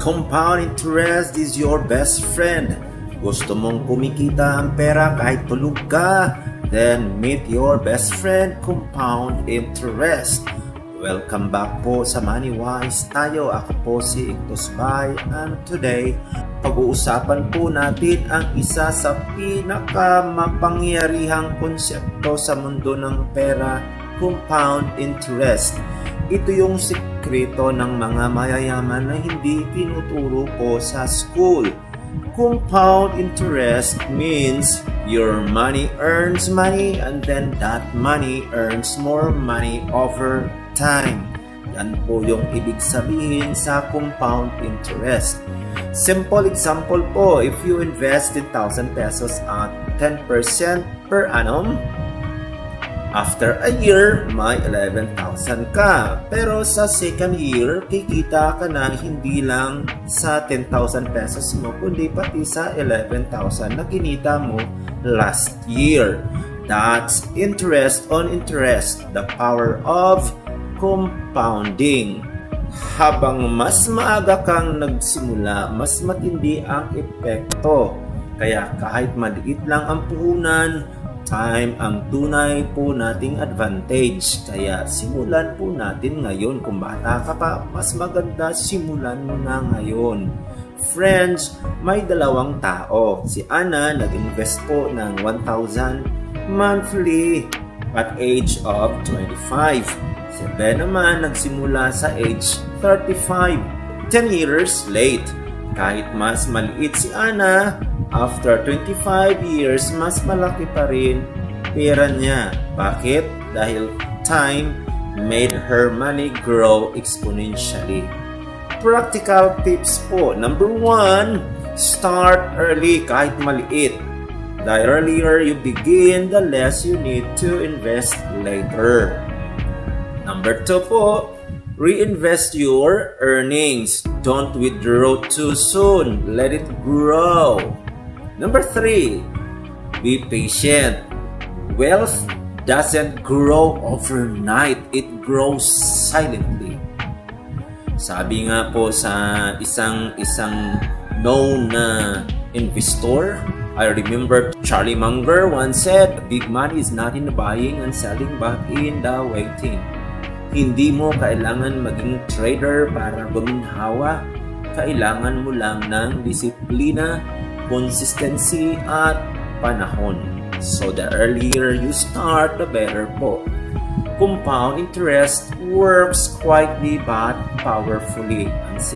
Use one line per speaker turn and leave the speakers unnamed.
Compound interest is your best friend. Gusto mong kumikita ang pera kahit tulog ka? Then meet your best friend, compound interest. Welcome back po sa MoneyWise tayo. Ako po si Ictus Bay, and today pag-uusapan po natin ang isa sa pinakamapangyarihang konsepto sa mundo ng pera, compound interest. Ito yung sikreto ng mga mayayaman na hindi tinuturo po sa school. Compound interest means your money earns money and then that money earns more money over time. Yan po yung ibig sabihin sa compound interest. Simple example po, if you invest 10,000 pesos at 10% per annum, after a year, may 11,000 ka. Pero sa second year, kikita ka na hindi lang sa 10,000 pesos mo, kundi pati sa 11,000 na kinita mo last year. That's interest on interest, the power of compounding. Habang mas maaga kang nagsimula, mas matindi ang epekto. Kaya kahit maliit lang ang puhunan, time ang tunay po nating advantage. Kaya simulan po natin ngayon. Kung bata ka pa, mas maganda simulan mo na ngayon. Friends, may dalawang tao. Si Ana nag-invest po ng 1,000 monthly at age of 25. Si Ben naman nagsimula sa age 35. 10 years late. Kahit mas maliit si Ana, after 25 years, mas malaki pa rin pera niya. Bakit? Dahil time made her money grow exponentially. Practical tips po. Number 1, start early kahit maliit. The earlier you begin, the less you need to invest later. Number 2 po, reinvest your earnings. Don't withdraw too soon. Let it grow. Number 3, be patient. Wealth doesn't grow overnight. It grows silently. Sabi nga po sa isang known na investor, I remember Charlie Munger once said, big money is not in the buying and selling but in the waiting. Hindi mo kailangan maging trader para guminhawa. Kailangan mo lang ng disiplina, consistency at panahon. So the earlier you start, the better po. Compound interest works quietly but powerfully.